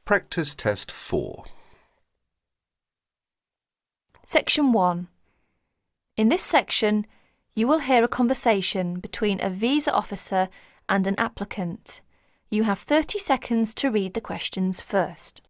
Practice Test 4. Section 1. In this section, you will hear a conversation between a visa officer and an applicant. You have 30 seconds to read the questions first.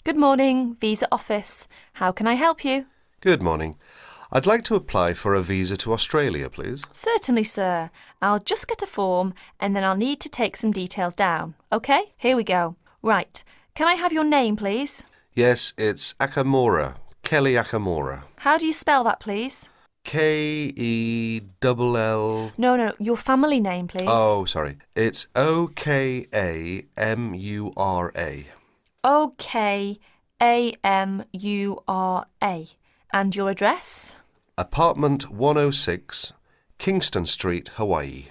Good morning, Visa Office. How can I help you? Good morning. I'd like to apply for a visa to Australia, please. Certainly, sir. I'll just get a form and then I'll need to take some details down. OK, here we go. Right. Can I have your name, please? Yes, it's Akamora, Kelly Akamora. How do you spell that, please? K-E-double-L... No, your family name, please. Oh, sorry. It's O-K-A-M-U-R-A. O-K-A-M-U-R-A. And your address? Apartment 106, Kingston Street, Hawaii.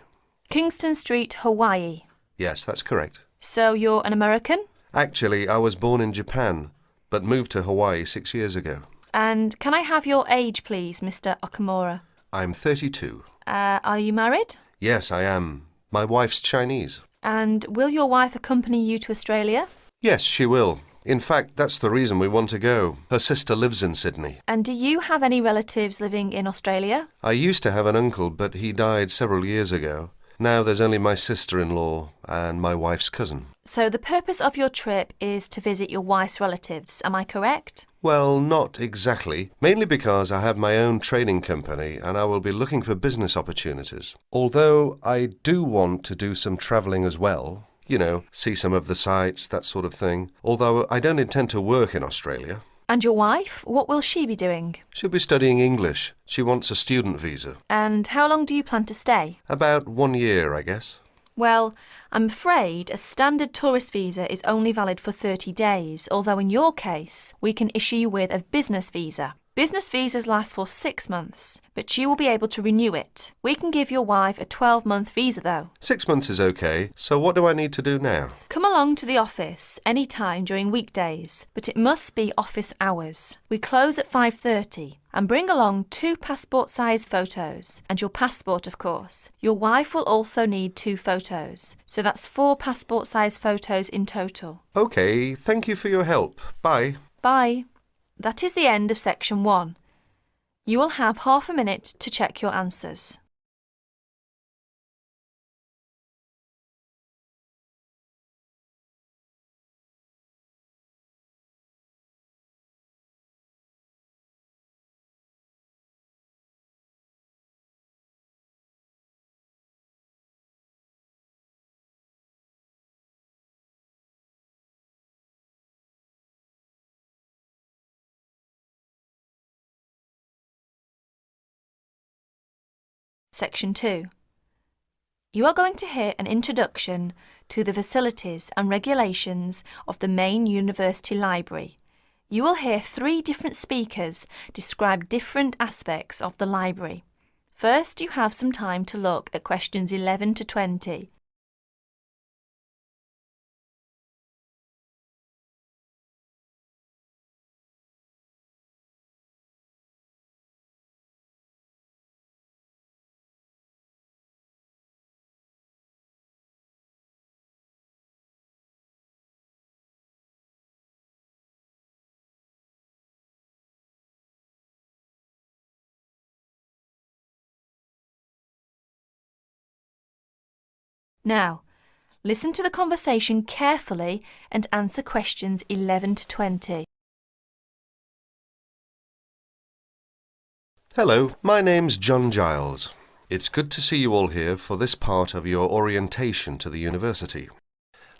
Kingston Street, Hawaii. Yes, that's correct. So you're an American? Actually, I was born in Japan, but moved to Hawaii 6 years ago. And can I have your age, please, Mr. Okamura? I'm 32. Are you married? Yes, I am. My wife's Chinese. And will your wife accompany you to Australia? Yes, she will. In fact, that's the reason we want to go. Her sister lives in Sydney. And do you have any relatives living in Australia? I used to have an uncle, but he died several years ago. Now there's only my sister-in-law and my wife's cousin. So the purpose of your trip is to visit your wife's relatives, am I correct? Well, not exactly. Mainly because I have my own training company and I will be looking for business opportunities. Although I do want to do some travelling as well. You know, see some of the sights, that sort of thing. Although I don't intend to work in Australia. And your wife? What will she be doing? She'll be studying English. She wants a student visa. And how long do you plan to stay? About 1 year, I guess. Well, I'm afraid a standard tourist visa is only valid for 30 days, although in your case, we can issue you with a business visa. Business visas last for 6 months, but you will be able to renew it. We can give your wife a 12-month visa, though. 6 months is okay, so what do I need to do now? Come along to the office any time during weekdays, but it must be office hours. We close at 5:30. And bring along 2 passport-size photos, and your passport, of course. Your wife will also need 2 photos, so that's 4 passport-size photos in total. Okay, thank you for your help. Bye. Bye. That is the end of section 1. You will have half a minute to check your answers. Section 2. You are going to hear an introduction to the facilities and regulations of the main university library. You will hear 3 different speakers describe different aspects of the library. First, you have some time to look at questions 11 to 20. Now, listen to the conversation carefully and answer questions 11 to 20. Hello, my name's John Giles. It's good to see you all here for this part of your orientation to the university.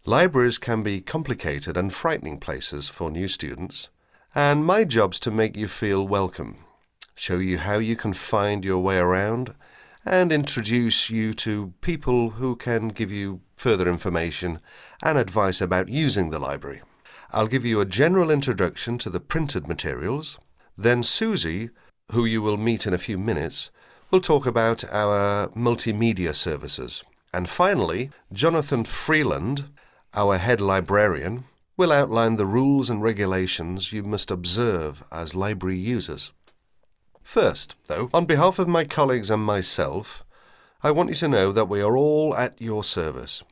Libraries can be complicated and frightening places for new students, and my job's to make you feel welcome, show you how you can find your way around, and introduce you to people who can give you further information and advice about using the library. I'll give you a general introduction to the printed materials. Then Susie, who you will meet in a few minutes, will talk about our multimedia services. And finally, Jonathan Freeland, our head librarian, will outline the rules and regulations you must observe as library users. First, though, on behalf of my colleagues and myself, I want you to know that we are all at your service.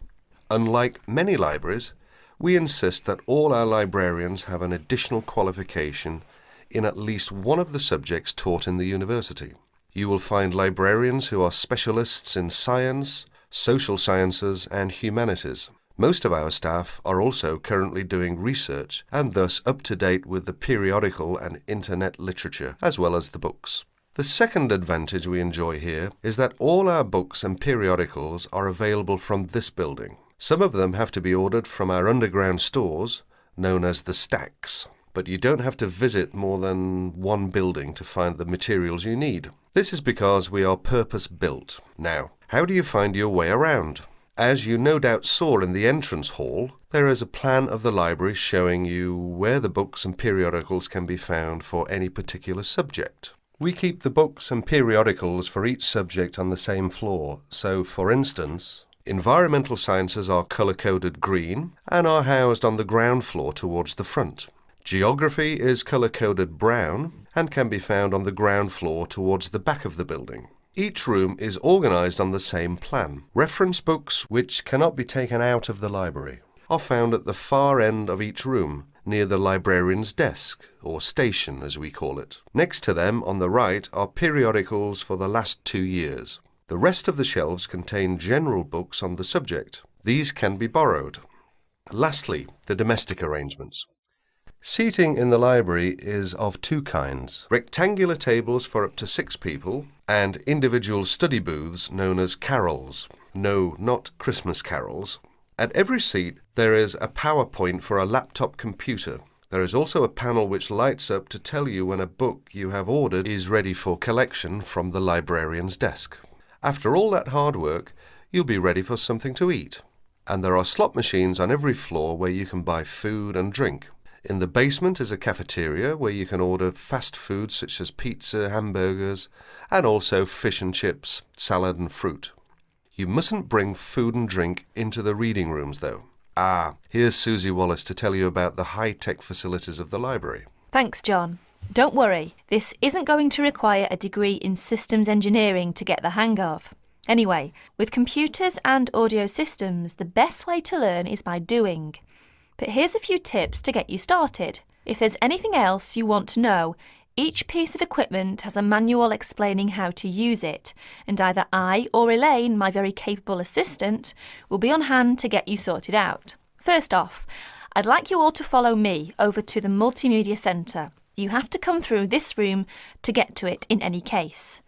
Unlike many libraries, we insist that all our librarians have an additional qualification in at least one of the subjects taught in the university. You will find librarians who are specialists in science, social sciences and humanities. Most of our staff are also currently doing research and thus up to date with the periodical and internet literature, as well as the books. The second advantage we enjoy here is that all our books and periodicals are available from this building. Some of them have to be ordered from our underground stores, known as the stacks, but you don't have to visit more than one building to find the materials you need. This is because we are purpose-built. Now, how do you find your way around? As you no doubt saw in the entrance hall, there is a plan of the library showing you where the books and periodicals can be found for any particular subject. We keep the books and periodicals for each subject on the same floor, so for instance, environmental sciences are colour-coded green and are housed on the ground floor towards the front. Geography is colour-coded brown and can be found on the ground floor towards the back of the building. Each room is organised on the same plan. Reference books, which cannot be taken out of the library, are found at the far end of each room, near the librarian's desk, or station as we call it. Next to them, on the right, are periodicals for the last 2 years. The rest of the shelves contain general books on the subject. These can be borrowed. Lastly, the domestic arrangements. Seating in the library is of 2 kinds: rectangular tables for up to 6 people and individual study booths known as carols. No, not Christmas carols. At every seat there is a PowerPoint for a laptop computer. There is also a panel which lights up to tell you when a book you have ordered is ready for collection from the librarian's desk. After all that hard work, you'll be ready for something to eat. And there are slot machines on every floor where you can buy food and drink. In the basement is a cafeteria where you can order fast food such as pizza, hamburgers, and also fish and chips, salad and fruit. You mustn't bring food and drink into the reading rooms though. Here's Susie Wallace to tell you about the high-tech facilities of the library. Thanks, John. Don't worry, this isn't going to require a degree in systems engineering to get the hang of. Anyway, with computers and audio systems, the best way to learn is by doing. But here's a few tips to get you started. If there's anything else you want to know, each piece of equipment has a manual explaining how to use it, and either I or Elaine, my very capable assistant, will be on hand to get you sorted out. First off, I'd like you all to follow me over to the Multimedia Centre. You have to come through this room to get to it in any case.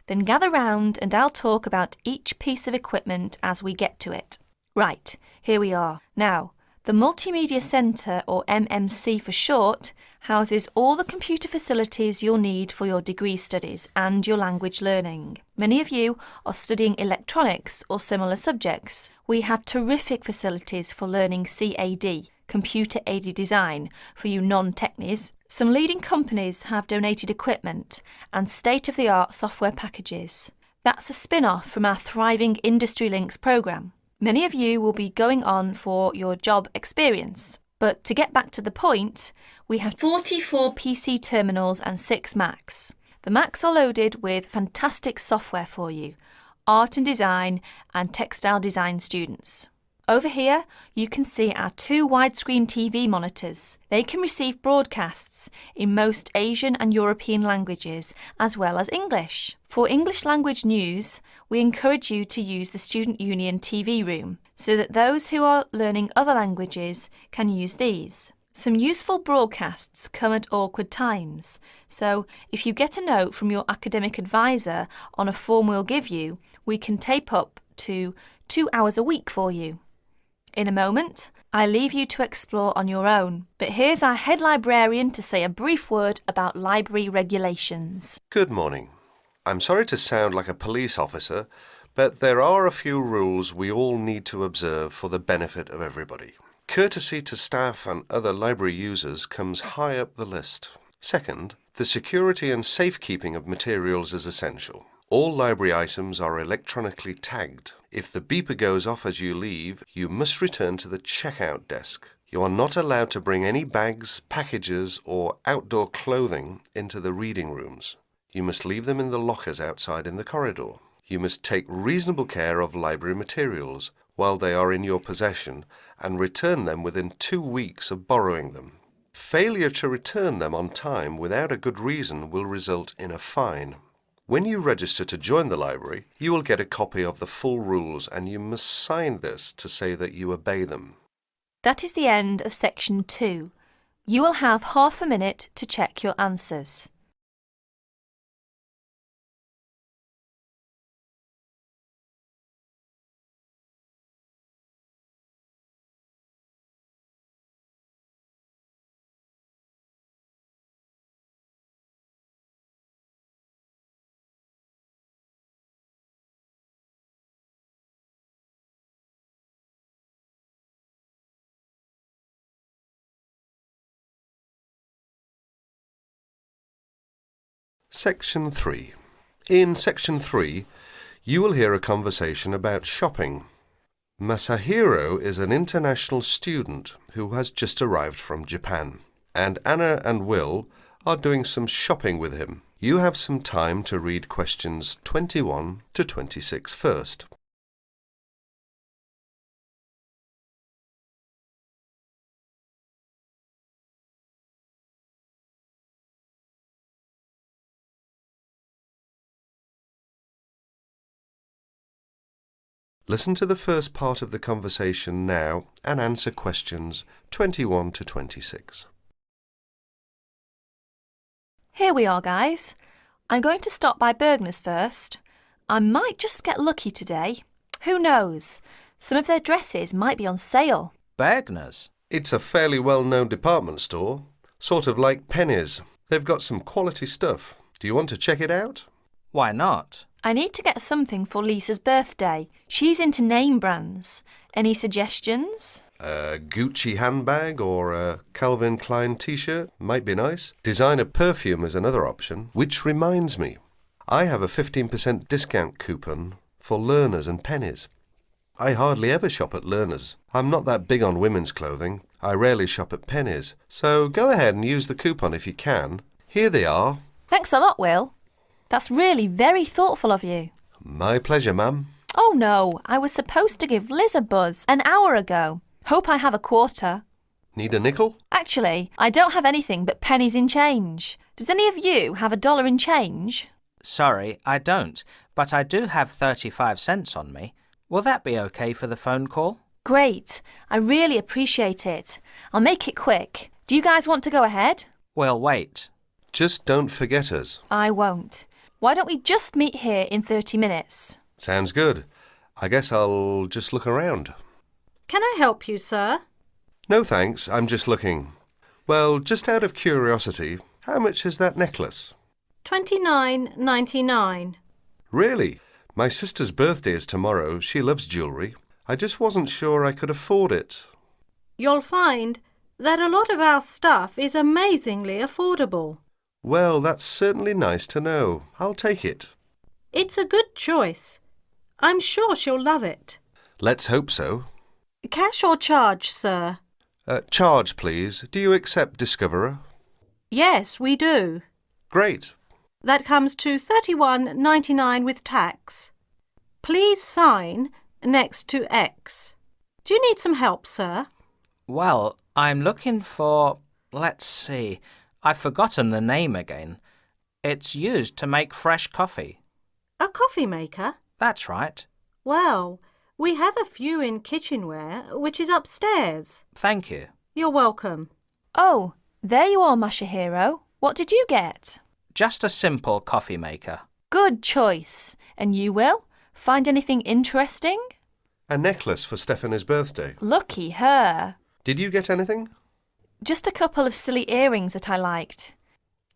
Then gather round and I'll talk about each piece of equipment as we get to it. Right, here we are. Now, the Multimedia Centre, or MMC for short, houses all the computer facilities you'll need for your degree studies and your language learning. Many of you are studying electronics or similar subjects. We have terrific facilities for learning CAD, computer-aided design, for you non-technies. Some leading companies have donated equipment and state-of-the-art software packages. That's a spin-off from our thriving Industry Links programme. Many of you will be going on for your job experience. But to get back to the point, we have 44 PC terminals and 6 Macs. The Macs are loaded with fantastic software for you, art and design and textile design students. Over here, you can see our 2 widescreen TV monitors. They can receive broadcasts in most Asian and European languages, as well as English. For English language news, we encourage you to use the Student Union TV room, so that those who are learning other languages can use these. Some useful broadcasts come at awkward times, so if you get a note from your academic advisor on a form we'll give you, we can tape up to 2 hours a week for you. In a moment, I leave you to explore on your own, but here's our head librarian to say a brief word about library regulations. Good morning. I'm sorry to sound like a police officer, but there are a few rules we all need to observe for the benefit of everybody. Courtesy to staff and other library users comes high up the list. Second, the security and safekeeping of materials is essential. All library items are electronically tagged. If the beeper goes off as you leave, you must return to the checkout desk. You are not allowed to bring any bags, packages, or outdoor clothing into the reading rooms. You must leave them in the lockers outside in the corridor. You must take reasonable care of library materials while they are in your possession and return them within 2 weeks of borrowing them. Failure to return them on time without a good reason will result in a fine. When you register to join the library, you will get a copy of the full rules and you must sign this to say that you obey them. That is the end of section 2. You will have half a minute to check your answers. Section 3. In Section 3, you will hear a conversation about shopping. Masahiro is an international student who has just arrived from Japan, and Anna and Will are doing some shopping with him. You have some time to read questions 21 to 26 first. Listen to the first part of the conversation now and answer questions 21 to 26. Here we are, guys. I'm going to stop by Bergner's first. I might just get lucky today. Who knows? Some of their dresses might be on sale. Bergner's? It's a fairly well-known department store, sort of like Penny's. They've got some quality stuff. Do you want to check it out? Why not? I need to get something for Lisa's birthday. She's into name brands. Any suggestions? A Gucci handbag or a Calvin Klein t-shirt might be nice. Designer perfume is another option. Which reminds me, I have a 15% discount coupon for Learners and Pennies. I hardly ever shop at Learners. I'm not that big on women's clothing. I rarely shop at Pennies. So go ahead and use the coupon if you can. Here they are. Thanks a lot, Will. That's really very thoughtful of you. My pleasure, ma'am. Oh no, I was supposed to give Liz a buzz an hour ago. Hope I have a quarter. Need a nickel? Actually, I don't have anything but pennies in change. Does any of you have $1 in change? Sorry, I don't, but I do have 35 cents on me. Will that be okay for the phone call? Great. I really appreciate it. I'll make it quick. Do you guys want to go ahead? We'll wait. Just don't forget us. I won't. Why don't we just meet here in 30 minutes? Sounds good. I guess I'll just look around. Can I help you, sir? No thanks, I'm just looking. Well, just out of curiosity, how much is that necklace? $29.99. Really? My sister's birthday is tomorrow. She loves jewellery. I just wasn't sure I could afford it. You'll find that a lot of our stuff is amazingly affordable. Well, that's certainly nice to know. I'll take it. It's a good choice. I'm sure she'll love it. Let's hope so. Cash or charge, sir? Charge, please. Do you accept Discoverer? Yes, we do. Great. That comes to $31.99 with tax. Please sign next to X. Do you need some help, sir? Well, I'm looking for... let's see. I've forgotten the name again. It's used to make fresh coffee. A coffee maker? That's right. Well, we have a few in kitchenware, which is upstairs. Thank you. You're welcome. Oh, there you are, Masahiro. What did you get? Just a simple coffee maker. Good choice. And you, Will? Find anything interesting? A necklace for Stephanie's birthday. Lucky her. Did you get anything? Just a couple of silly earrings that I liked.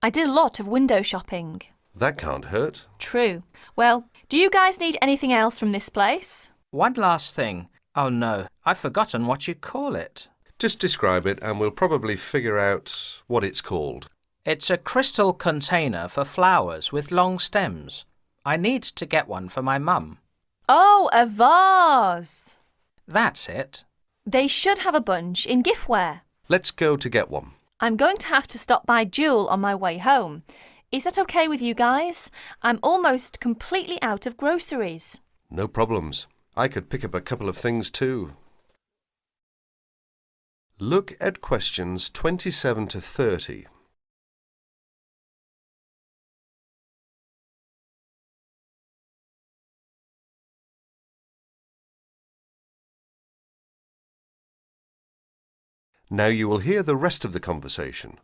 I did a lot of window shopping. That can't hurt. True. Well, do you guys need anything else from this place? One last thing. Oh no, I've forgotten what you call it. Just describe it and we'll probably figure out what it's called. It's a crystal container for flowers with long stems. I need to get one for my mum. Oh, a vase! That's it. They should have a bunch in giftware. Let's go to get one. I'm going to have to stop by Jewel on my way home. Is that okay with you guys? I'm almost completely out of groceries. No problems. I could pick up a couple of things too. Look at questions 27 to 30. Now you will hear the rest of the conversation.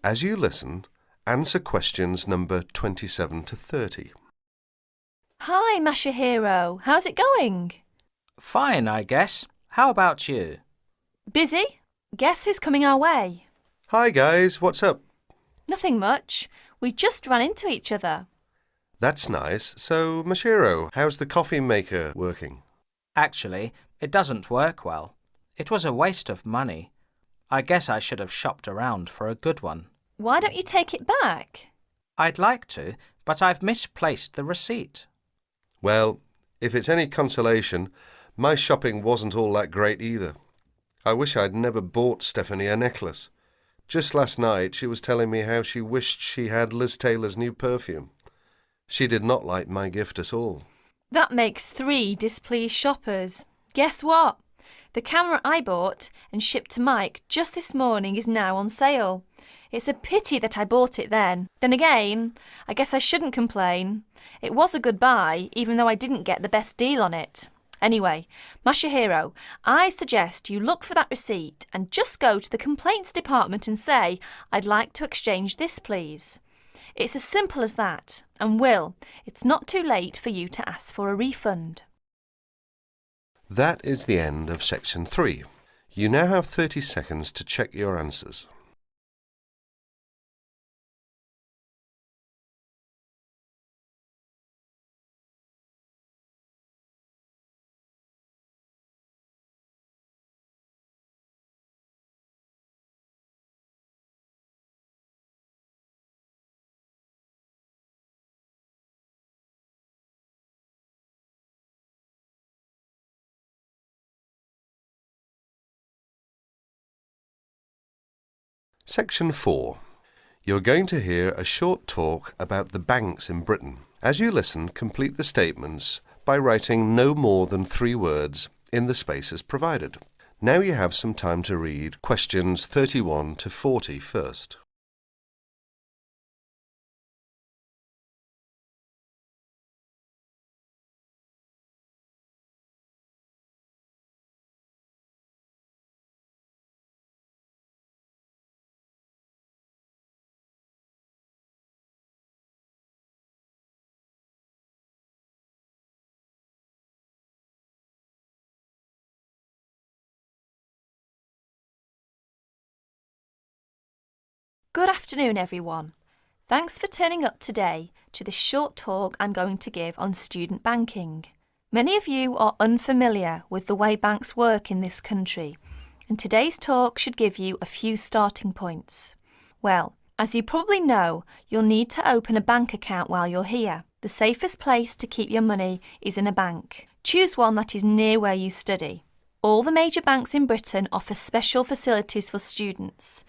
As you listen, answer questions number 27 to 30. Hi, Masahiro. How's it going? Fine, I guess. How about you? Busy? Guess who's coming our way? Hi guys, what's up? Nothing much. We just ran into each other. That's nice. So, Mashiro, how's the coffee maker working? Actually, it doesn't work well. It was a waste of money. I guess I should have shopped around for a good one. Why don't you take it back? I'd like to, but I've misplaced the receipt. Well, if it's any consolation, my shopping wasn't all that great either. I wish I'd never bought Stephanie a necklace. Just last night she was telling me how she wished she had Liz Taylor's new perfume. She did not like my gift at all. That makes 3 displeased shoppers. Guess what? The camera I bought and shipped to Mike just this morning is now on sale. It's a pity that I bought it then. Then again, I guess I shouldn't complain. It was a good buy, even though I didn't get the best deal on it. Anyway, Masahiro, I suggest you look for that receipt and just go to the complaints department and say, I'd like to exchange this, please. It's as simple as that. And Will, it's not too late for you to ask for a refund. That is the end of section 3. You now have 30 seconds to check your answers. Section 4. You're going to hear a short talk about the banks in Britain. As you listen, complete the statements by writing no more than 3 words in the spaces provided. Now you have some time to read questions 31 to 40 first. Good afternoon, everyone. Thanks for turning up today to this short talk I'm going to give on student banking. Many of you are unfamiliar with the way banks work in this country, and today's talk should give you a few starting points. Well, as you probably know, you'll need to open a bank account while you're here. The safest place to keep your money is in a bank. Choose one that is near where you study. All the major banks in Britain offer special facilities for students,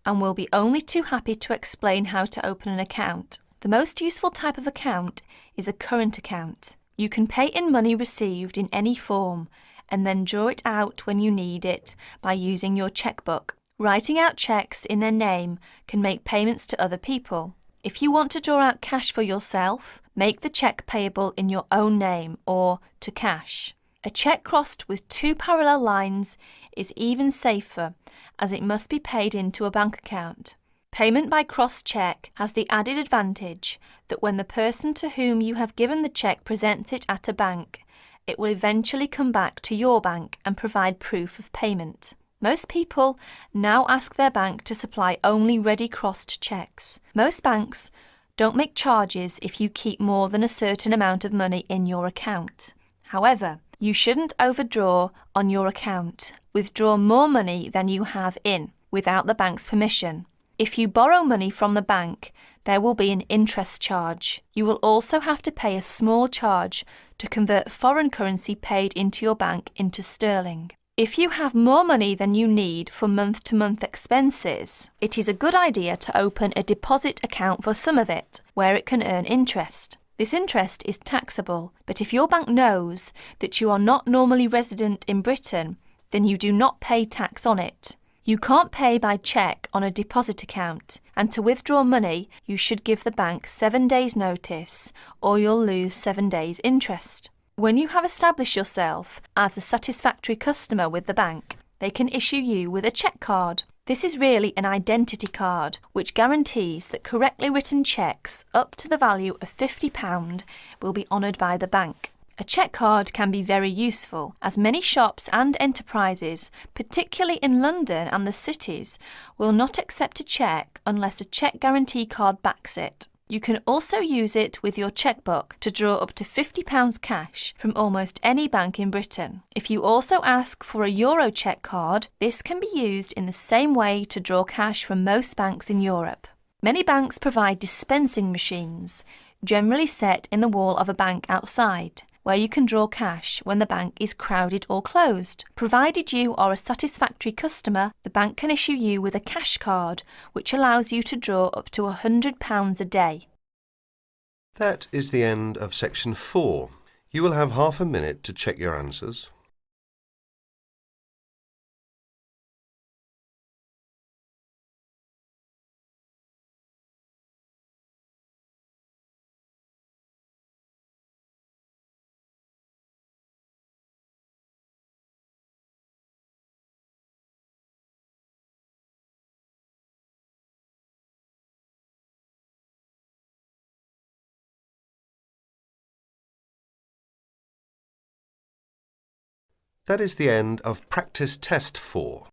and we'll be only too happy to explain how to open an account. The most useful type of account is a current account. You can pay in money received in any form and then draw it out when you need it by using your checkbook. Writing out cheques in their name can make payments to other people. If you want to draw out cash for yourself, make the cheque payable in your own name or to cash. A cheque crossed with 2 parallel lines is even safer, as it must be paid into a bank account. Payment by crossed cheque has the added advantage that when the person to whom you have given the cheque presents it at a bank, it will eventually come back to your bank and provide proof of payment. Most people now ask their bank to supply only ready crossed cheques. Most banks don't make charges if you keep more than a certain amount of money in your account. However, You shouldn't overdraw on your account. Withdraw more money than you have in without the bank's permission. If you borrow money from the bank, there will be an interest charge. You will also have to pay a small charge to convert foreign currency paid into your bank into sterling. If you have more money than you need for month-to-month expenses, it is a good idea to open a deposit account for some of it, where it can earn interest. This interest is taxable, but if your bank knows that you are not normally resident in Britain, then you do not pay tax on it. You can't pay by cheque on a deposit account, and to withdraw money, you should give the bank 7 days' notice, or you'll lose 7 days' interest. When you have established yourself as a satisfactory customer with the bank, they can issue you with a cheque card. This is really an identity card, which guarantees that correctly written cheques up to the value of £50 will be honoured by the bank. A cheque card can be very useful, as many shops and enterprises, particularly in London and the cities, will not accept a cheque unless a cheque guarantee card backs it. You can also use it with your chequebook to draw up to £50 cash from almost any bank in Britain. If you also ask for a Euro cheque card, this can be used in the same way to draw cash from most banks in Europe. Many banks provide dispensing machines, generally set in the wall of a bank outside, where you can draw cash when the bank is crowded or closed. Provided you are a satisfactory customer, the bank can issue you with a cash card, which allows you to draw up to £100 a day. That is the end of section 4. You will have half a minute to check your answers. That is the end of practice test 4.